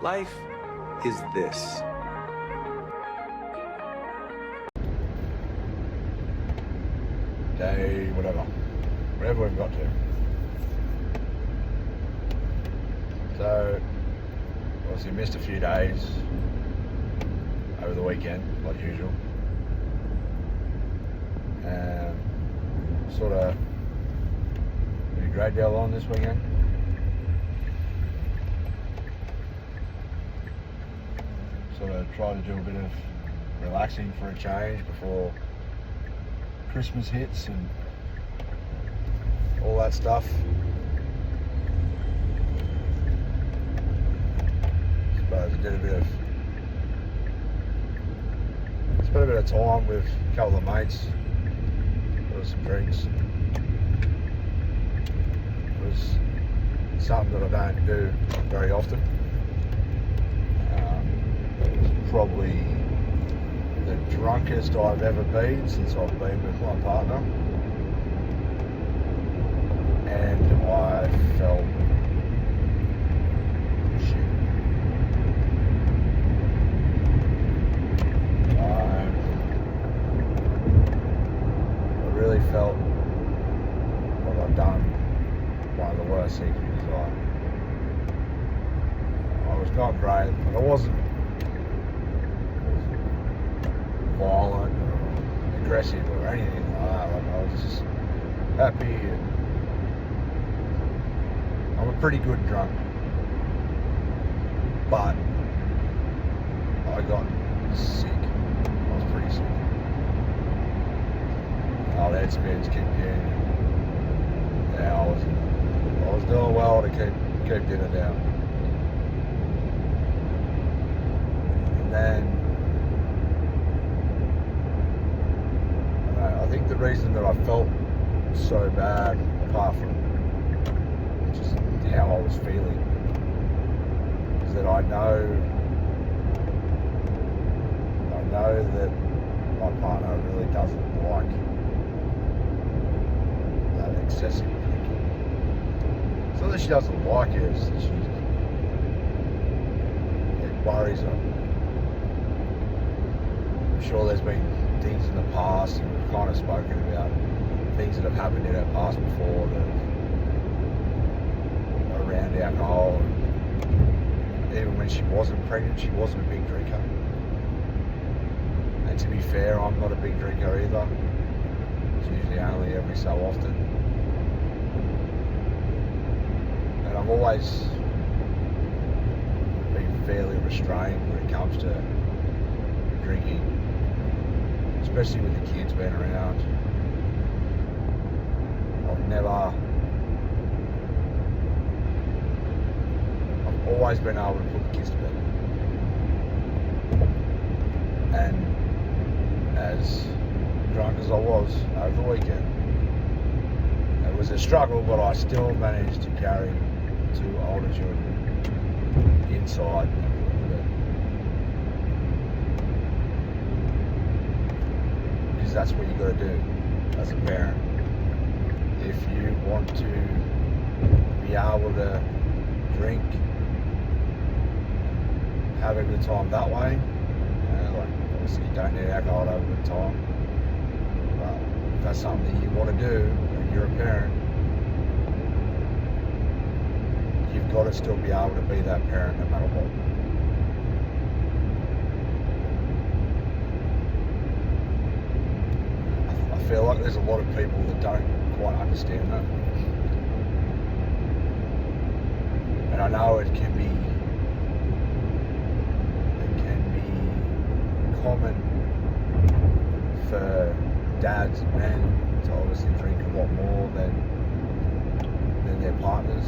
Life is this. Day, whatever we've got to. So, obviously missed a few days over the weekend, like usual. Sort of did a great deal on this weekend. Sort of tried to do a bit of relaxing for a change before Christmas hits and all that stuff. Suppose I did spent a bit of time with a couple of mates, got some drinks. It was something that I don't do very often. It was probably the drunkest I've ever been since I've been with my partner, and I felt shit. I really felt like I'd done one of the worst things in his life. I was not great, but I wasn't violent or aggressive or anything like that. Like, I was just happy, and I'm a pretty good drunk, but I got sick. I was pretty sick. Our head spins kicked in. Yeah, I was doing well to keep dinner down. And then I think the reason that I felt so bad, apart from just how I was feeling, is that I know that my partner really doesn't like that excessive drinking. It's not that she doesn't like it, it's that it worries her. I'm sure there's been things in the past, and we've kind of spoken about things that have happened in her past before that around alcohol. And even when she wasn't pregnant, she wasn't a big drinker. And to be fair, I'm not a big drinker either. It's usually only every so often. And I've always been fairly restrained when it comes to drinking, especially with the kids being around. I've always been able to put the kids to bed. And as drunk as I was over the weekend, it was a struggle, but I still managed to carry two older children inside and put them to bed. Because that's what you got to do as a parent. If you want to be able to drink, have a good time that way, like obviously you don't need alcohol to have a good time, but if that's something that you want to do and you're a parent, you've got to still be able to be that parent no matter what. I feel like there's a lot of people that don't quite understand that. And I know it can be common for dads and men to obviously drink a lot more than their partners,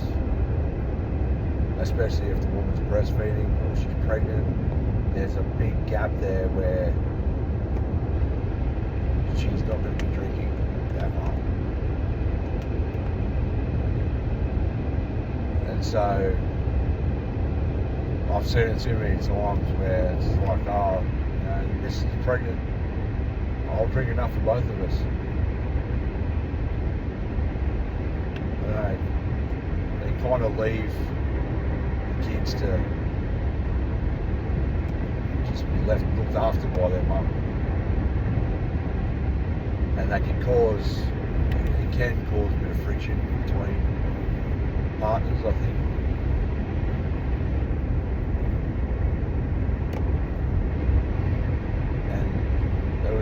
especially if the woman's breastfeeding or she's pregnant. There's a big gap there where she's not going to be drinking alcohol. And so I've seen it too many times where it's like, oh, you know, this is pregnant, I'll drink enough for both of us. They kind of leave the kids to just be looked after by their mum. And it can cause a bit of friction between partners, I think. And there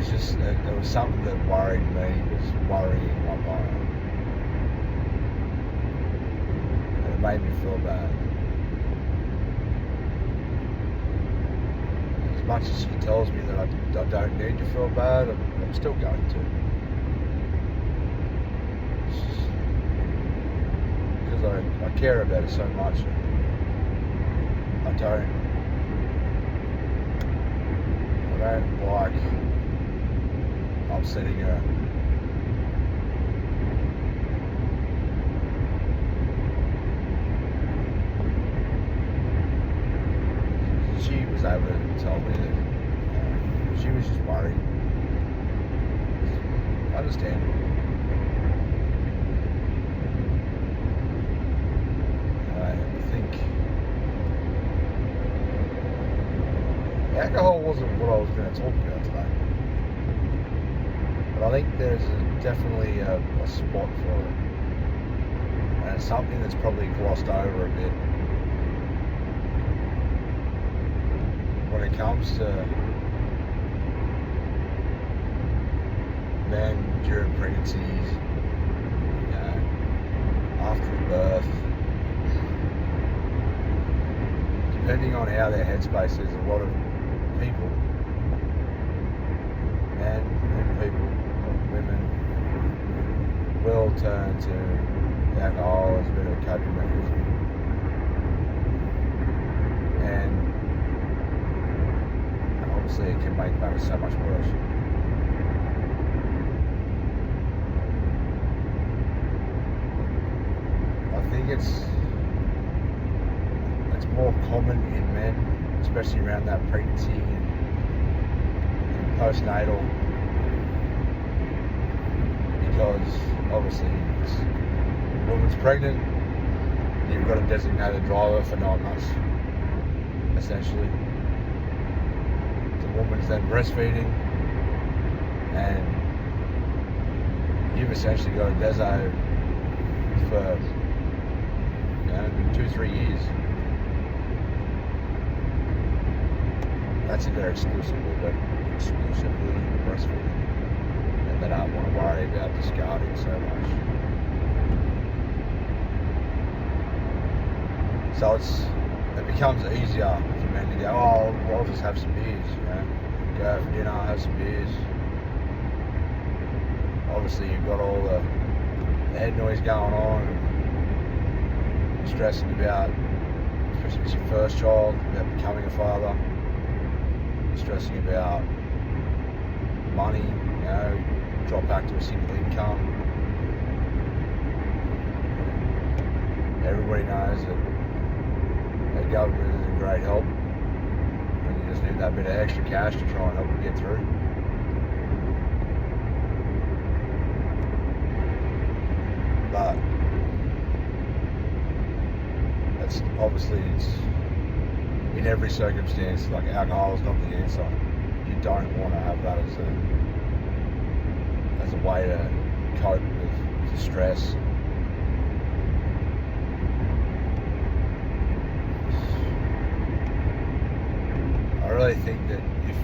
was something that worried me, was worrying my partner. And it made me feel bad. As much as she tells me that I don't need to feel bad, I'm still going to. Because I care about it so much. I don't like upsetting her. She was able to tell me that she was just worried. Understandable. I think alcohol wasn't what I was going to talk about today. But I think there's definitely a spot for it. And it's something that's probably glossed over a bit when it comes to men during pregnancies, after birth. Depending on how their headspace is, a lot of people, men and people, women, will turn to alcohol as a bit of a coping mechanism. And obviously it can make matters so much worse. I think it's more common in men, especially around that pregnancy and postnatal, because obviously a woman's pregnant, you've got a designated driver for 9 months, essentially. The woman's then breastfeeding, and you've essentially got a deso for 2-3 years. That's if they're exclusively breastfeeding, and they don't want to worry about discarding so much. So it becomes easier for men to go, oh, well, I'll just have some beers, go out for dinner, have some beers. Obviously you've got all the head noise going on, and stressing about, especially if it's your first child, about becoming a father. Stressing about money, drop back to a single income. Everybody knows that the government is a great help, and you just need that bit of extra cash to try and help you get through. But that's obviously in every circumstance, like alcohol is not the answer. You don't want to have that as a way to cope with stress. I really think that if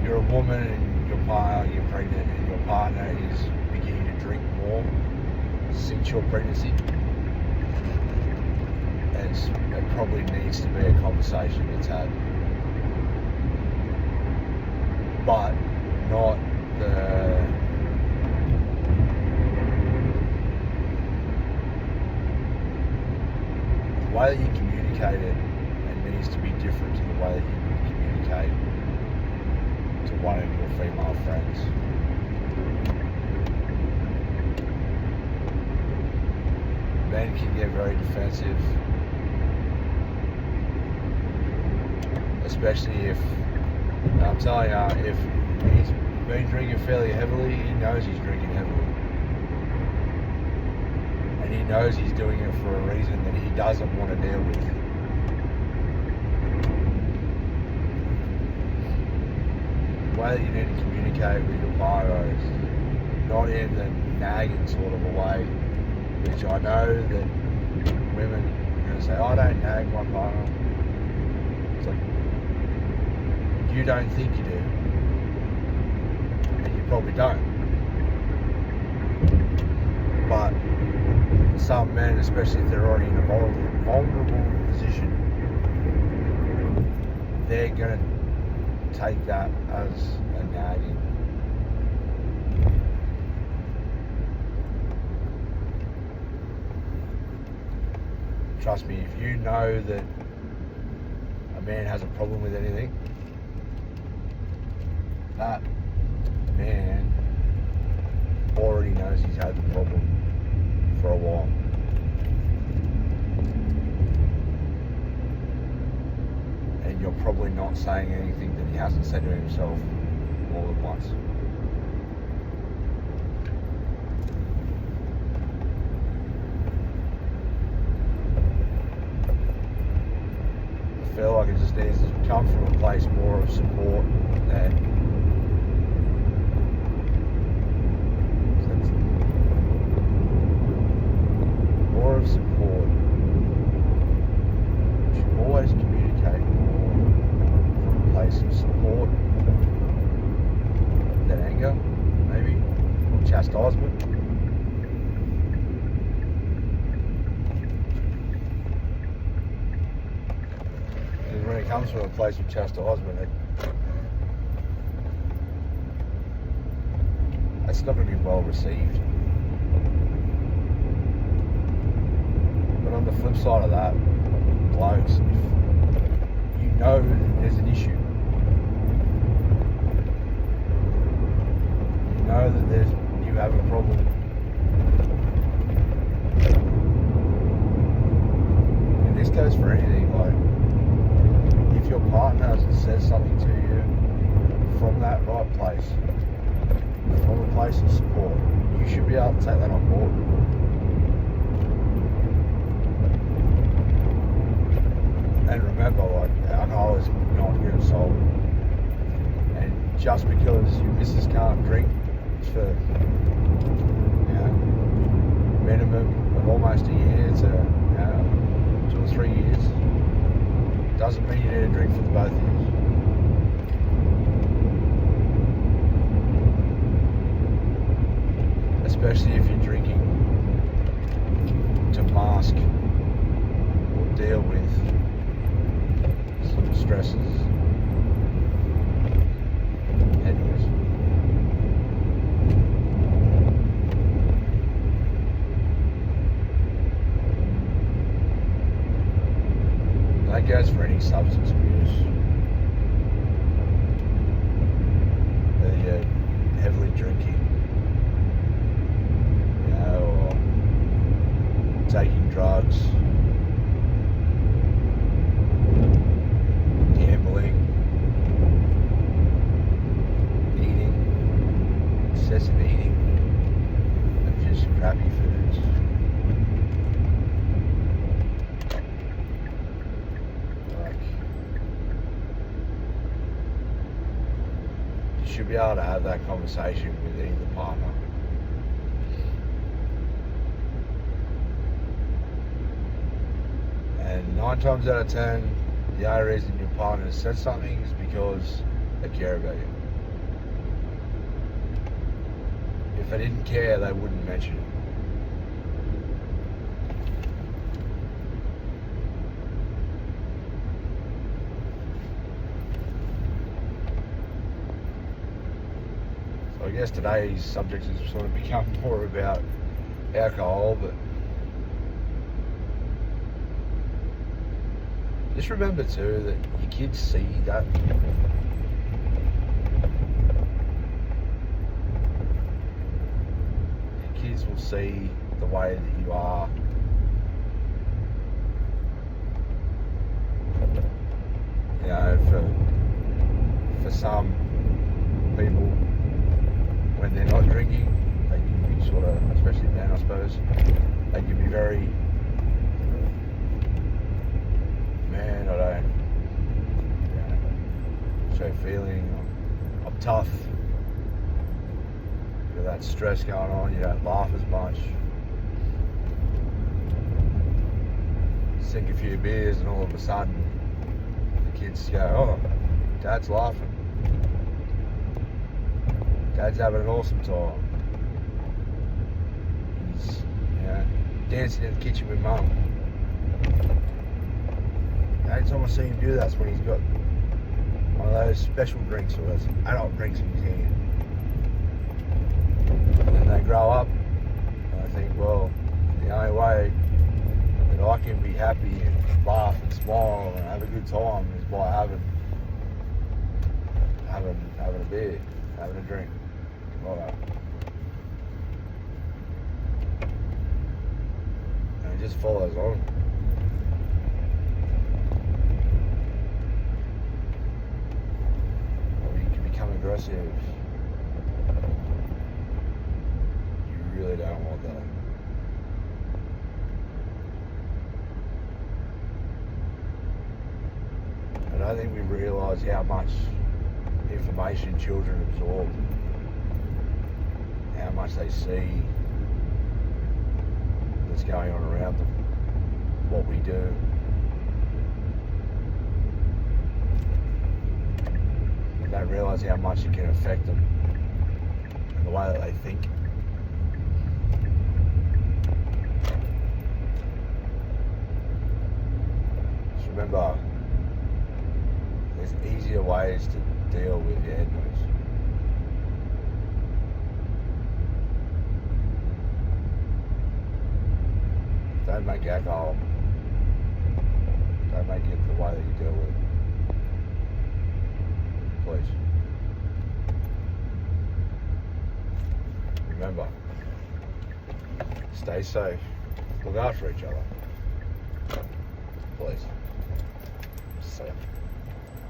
you're a woman and you're pregnant and your partner is beginning to drink more since your pregnancy, it probably needs to be a conversation that's had, but not the way that you communicate it. It needs to be different to the way that you would communicate to one of your female friends. Men can get very defensive, especially if, I'm telling you, if he's been drinking fairly heavily, he knows he's drinking heavily. And he knows he's doing it for a reason that he doesn't want to deal with. way that you need to communicate with your partner is not in the nagging sort of a way, which I know that women are going to say, I don't nag my partner. It's like, you don't think you do, and you probably don't. But some men, especially if they're already in a vulnerable position, they're going to take that as a nagging. Trust me, if you know that a man has a problem with anything, that man already knows he's had the problem for a while. And you're probably not saying anything that he hasn't said to himself more than once. I feel like it just needs to come from a place more of support than more of support. You should always communicate more from a place of support than anger, maybe, or chastisement. Because when it comes from a place of chastisement, it's not going to be well received. But on the flip side of that, blokes, if you know that there's an issue, you know that you have a problem, and this goes for anything, like, if your partner hasn't said something to you from that right place, from a place of support, you should be able to take that on board. And remember, like, alcohol is not universal. And just because your missus can't drink for, you know, minimum of almost a year to 2 or 3 years, doesn't mean you need to drink for the both of you. Especially if you're drinking to mask or deal with some stresses, headwinds. That goes for any substance abuse. Whether you're heavily drinking, or taking drugs, gambling, eating, excessive eating of just crappy foods. Like, you should be able to have that conversation with either partner. And 9 times out of 10, the only reason your partner said something is because they care about you. If they didn't care, they wouldn't mention it. So I guess today's subject has sort of become more about alcohol, but just remember too that your kids see that. Your kids will see the way that you are. You know, for some people, when they're not drinking, they can be sort of, especially men, I suppose, they can be very, man, I don't show feeling, I'm tough. With that stress going on, you don't laugh as much. Sink a few beers and all of a sudden the kids go, oh, Dad's laughing. Dad's having an awesome time. He's, dancing in the kitchen with Mum. The only time I see him do that's when he's got one of those special drinks or those adult drinks in his hand. And then they grow up and I think, well, the only way that I can be happy and laugh and smile and have a good time is by having a beer, having a drink. Right. And it just follows on. Or you can become aggressive. You really don't want that. I don't think we realise how much information children absorb, how much they see that's going on around them, what we do. They don't realise how much it can affect them and the way that they think. Just remember, there's easier ways to deal with your head noise. Don't make alcohol. Don't make it the way that you deal with it. Please. Remember, stay safe. Look after each other. Please. Safe.